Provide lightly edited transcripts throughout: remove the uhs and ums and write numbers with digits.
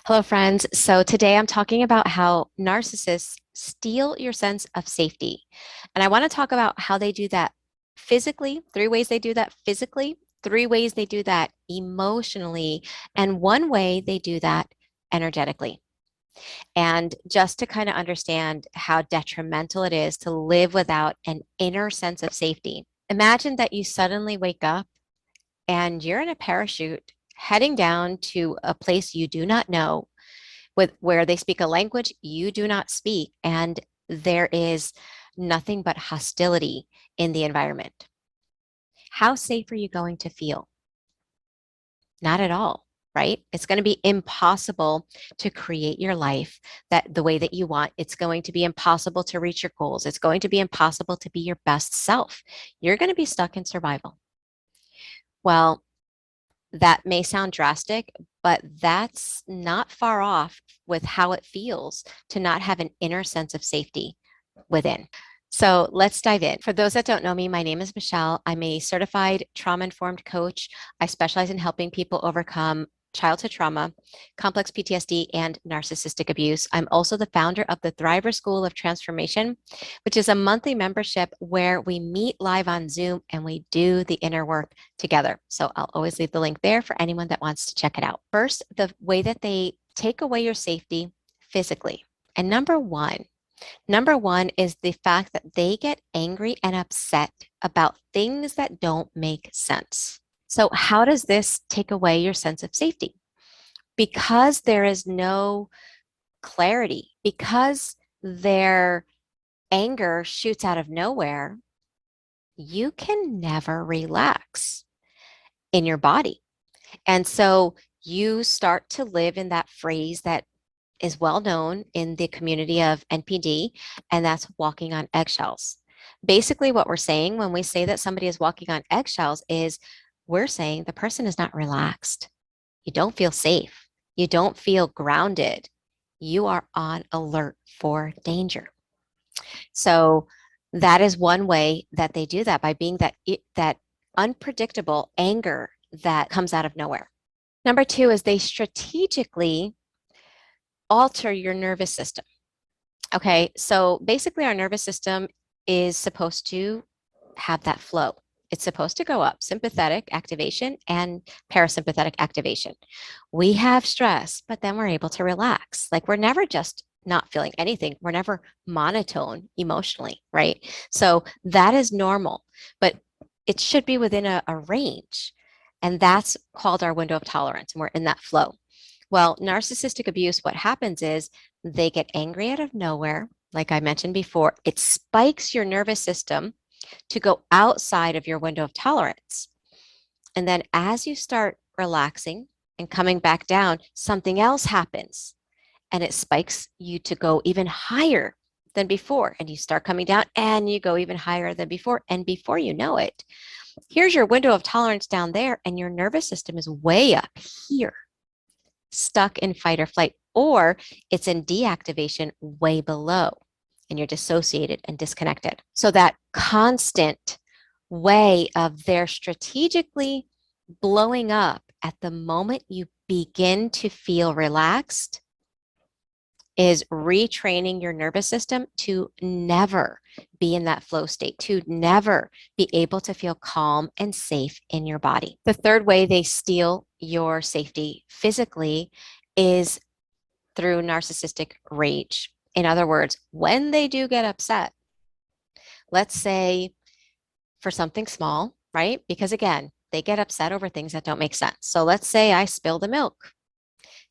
Hello, friends. So today I'm talking about how narcissists steal your sense of safety. And I want to talk about how they do that physically, three ways they do that physically, three ways they do that emotionally, and one way they do that energetically. And just to kind of understand how detrimental it is to live without an inner sense of safety. Imagine that you suddenly wake up and you're in a parachute heading down to a place you do not know with where they speak a language you do not speak, and there is nothing but hostility in the environment. How safe are you going to feel? Not at all, right? It's going to be impossible to create your life that the way that you want. It's going to be impossible to reach your goals. It's going to be impossible to be your best self. You're going to be stuck in survival. Well, that may sound drastic, but that's not far off with how it feels to not have an inner sense of safety within. So let's dive in. For those that don't know me, my name is Michele. I'm a certified trauma-informed coach. I specialize in helping people overcome childhood trauma, complex PTSD, and narcissistic abuse. I'm also the founder of the Thriver School of Transformation, which is a monthly membership where we meet live on Zoom and we do the inner work together. So I'll always leave the link there for anyone that wants to check it out. First, the way that they take away your safety physically. And Number one is the fact that they get angry and upset about things that don't make sense. So, how does this take away your sense of safety? Because there is no clarity, because their anger shoots out of nowhere, you can never relax in your body. And so you start to live in that phrase that is well known in the community of NPD, and that's walking on eggshells. Basically, what we're saying when we say that somebody is walking on eggshells is we're saying the person is not relaxed. You don't feel safe. You don't feel grounded. You are on alert for danger. So that is one way that they do that by being that unpredictable anger that comes out of nowhere. Number two is they strategically alter your nervous system. Okay, so basically, our nervous system is supposed to have that flow. It's supposed to go up sympathetic activation and parasympathetic activation. We have stress, but then we're able to relax. Like we're never just not feeling anything, we're never monotone emotionally, right? So that is normal, but it should be within a range. And that's called our window of tolerance. And we're in that flow. Well, narcissistic abuse, what happens is they get angry out of nowhere. Like I mentioned before, it spikes your nervous system to go outside of your window of tolerance. And then as you start relaxing and coming back down, something else happens and it spikes you to go even higher than before. And you start coming down and you go even higher than before. And before you know it, here's your window of tolerance down there, and your nervous system is way up here, stuck in fight or flight, or it's in deactivation way below and you're dissociated and disconnected. So that constant way of their strategically blowing up at the moment you begin to feel relaxed is retraining your nervous system to never be in that flow state, to never be able to feel calm and safe in your body. The third way they steal your safety physically is through narcissistic rage. In other words, when they do get upset, let's say for something small, right? Because again, they get upset over things that don't make sense. So let's say I spill the milk.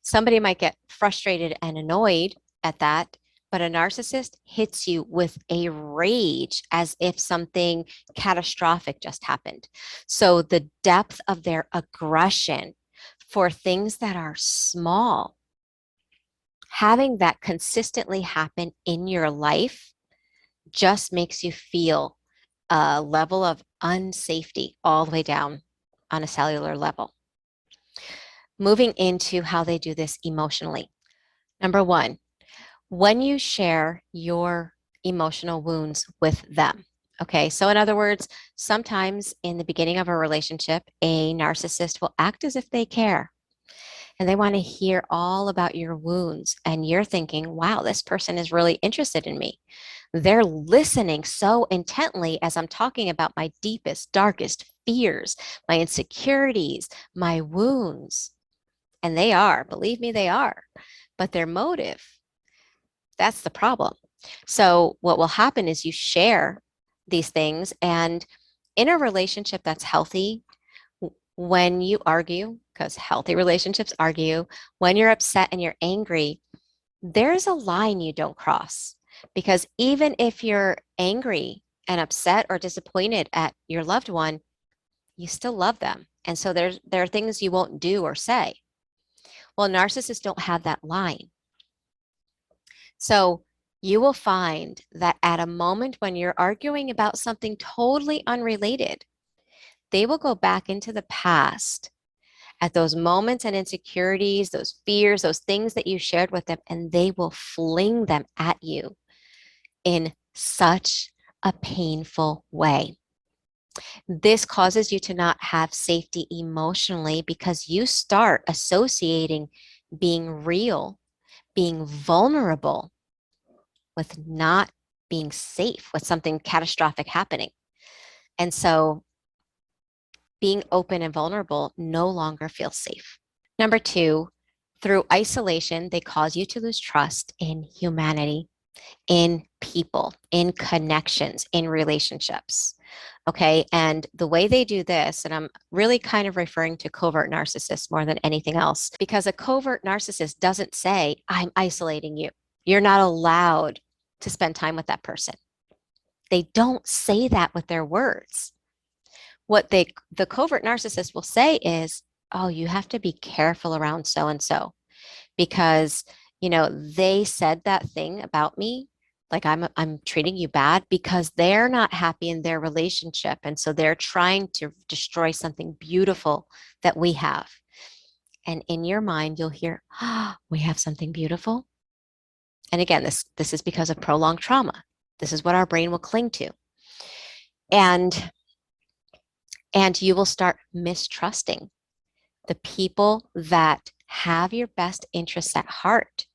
Somebody might get frustrated and annoyed at that, but a narcissist hits you with a rage as if something catastrophic just happened. So the depth of their aggression for things that are small, having that consistently happen in your life just makes you feel a level of unsafety all the way down on a cellular level. Moving into how they do this emotionally. Number one, when you share your emotional wounds with them. Okay, so in other words, sometimes in the beginning of a relationship, a narcissist will act as if they care. and they want to hear all about your wounds. And you're thinking, wow, this person is really interested in me. They're listening so intently as I'm talking about my deepest, darkest fears, my insecurities, my wounds. And they are, believe me, they are. But their motive, that's the problem. So what will happen is you share these things, and in a relationship that's healthy, when you argue, because healthy relationships argue, when you're upset and you're angry, there's a line you don't cross. Because even if you're angry and upset or disappointed at your loved one, you still love them. And so there are things you won't do or say. Well, narcissists don't have that line. So you will find that at a moment when you're arguing about something totally unrelated, they will go back into the past at those moments and insecurities, those fears, those things that you shared with them, and they will fling them at you in such a painful way. This causes you to not have safety emotionally because you start associating being real, being vulnerable with not being safe, with something catastrophic happening. And so being open and vulnerable no longer feels safe. Number two, through isolation, they cause you to lose trust in humanity, in people, in connections, in relationships. Okay. And the way they do this, and I'm really kind of referring to covert narcissists more than anything else, because a covert narcissist doesn't say, I'm isolating you. You're not allowed to spend time with that person. They don't say that with their words. What the covert narcissist will say is, oh, you have to be careful around so and so because, they said that thing about me, like I'm treating you bad because they're not happy in their relationship, and so they're trying to destroy something beautiful that we have. And in your mind you'll hear, oh, we have something beautiful. And again, this is because of prolonged trauma. This is what our brain will cling to. And you will start mistrusting the people that have your best interests at heart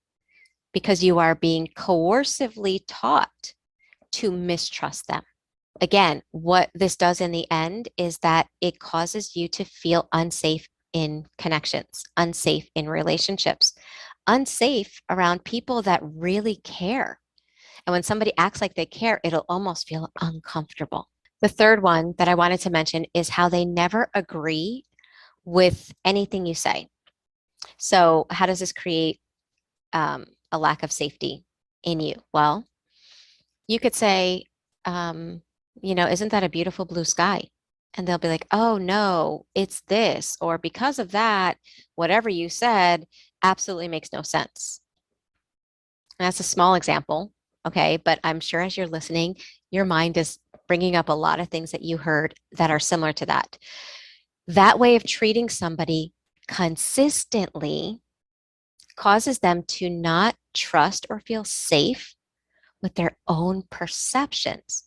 because you are being coercively taught to mistrust them. Again, what this does in the end is that it causes you to feel unsafe in connections, unsafe in relationships, unsafe around people that really care. And when somebody acts like they care, it'll almost feel uncomfortable. The third one that I wanted to mention is how they never agree with anything you say. So, how does this create a lack of safety in you? Well, you could say, isn't that a beautiful blue sky? And they'll be like, oh, no, it's this. Or because of that, whatever you said absolutely makes no sense. And that's a small example. Okay. But I'm sure as you're listening, your mind is bringing up a lot of things that you heard that are similar to that. That way of treating somebody consistently causes them to not trust or feel safe with their own perceptions.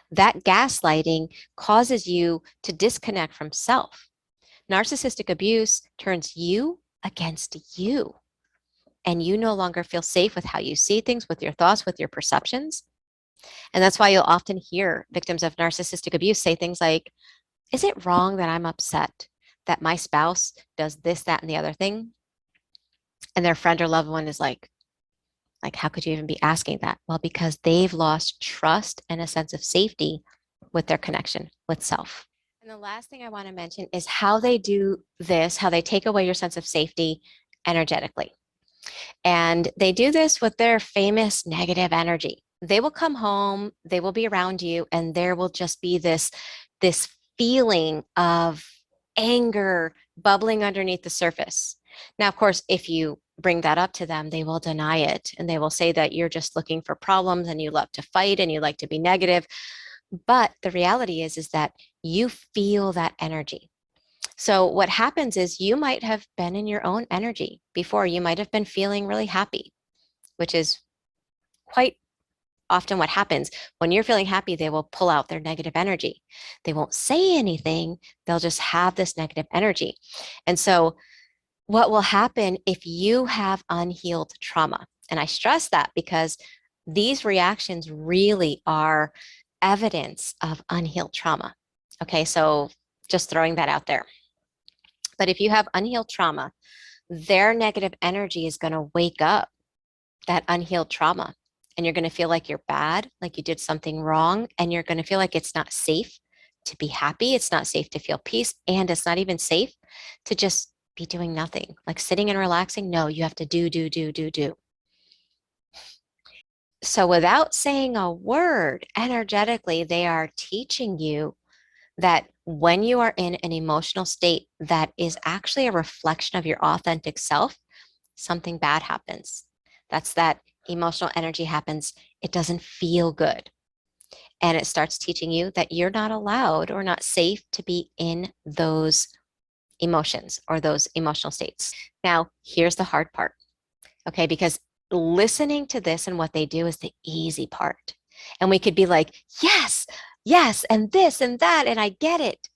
That gaslighting causes you to disconnect from self. Narcissistic abuse turns you against you, and you no longer feel safe with how you see things, with your thoughts, with your perceptions. And that's why you'll often hear victims of narcissistic abuse say things like, is it wrong that I'm upset that my spouse does this, that, and the other thing? And their friend or loved one is like, how could you even be asking that? Well, because they've lost trust and a sense of safety with their connection with self. And the last thing I want to mention is how they do this, how they take away your sense of safety energetically. And they do this with their famous negative energy. They will come home, they will be around you, and there will just be this feeling of anger bubbling underneath the surface. Now, of course, if you bring that up to them, they will deny it and they will say that you're just looking for problems and you love to fight and you like to be negative. But the reality is that you feel that energy. So what happens is you might have been in your own energy before. You might have been feeling really happy, which is quite often what happens. When you're feeling happy, they will pull out their negative energy. They won't say anything. They'll just have this negative energy. And so what will happen if you have unhealed trauma? And I stress that because these reactions really are evidence of unhealed trauma. Okay, so just throwing that out there. But if you have unhealed trauma, their negative energy is going to wake up that unhealed trauma. And you're going to feel like you're bad, like you did something wrong. And you're going to feel like it's not safe to be happy. It's not safe to feel peace. And it's not even safe to just be doing nothing, like sitting and relaxing. No, you have to do. So without saying a word, energetically, they are teaching you that when you are in an emotional state that is actually a reflection of your authentic self, something bad happens. That's that emotional energy happens. It doesn't feel good. And it starts teaching you that you're not allowed or not safe to be in those emotions or those emotional states. Now, here's the hard part, okay? Because listening to this and what they do is the easy part. And we could be like, yes, yes, and this and that, and I get it.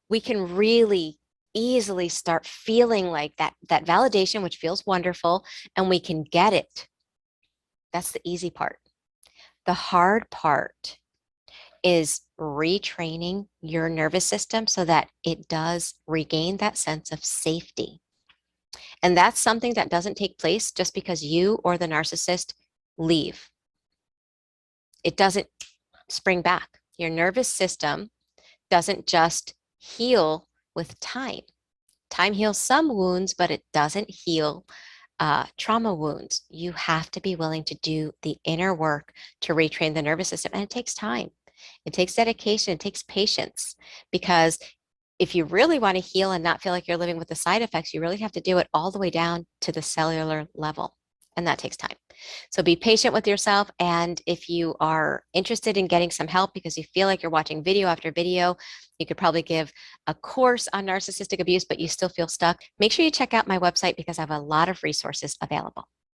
We can really easily start feeling like that validation, which feels wonderful, and we can get it. That's the easy part. The hard part is retraining your nervous system so that it does regain that sense of safety. And that's something that doesn't take place just because you or the narcissist leave. It doesn't spring back. Your nervous system doesn't just heal with time. Time heals some wounds, but it doesn't heal trauma wounds. You have to be willing to do the inner work to retrain the nervous system. And it takes time. It takes dedication. It takes patience because if you really want to heal and not feel like you're living with the side effects, you really have to do it all the way down to the cellular level. And that takes time. So be patient with yourself. And if you are interested in getting some help because you feel like you're watching video after video, you could probably give a course on narcissistic abuse, but you still feel stuck. Make sure you check out my website because I have a lot of resources available.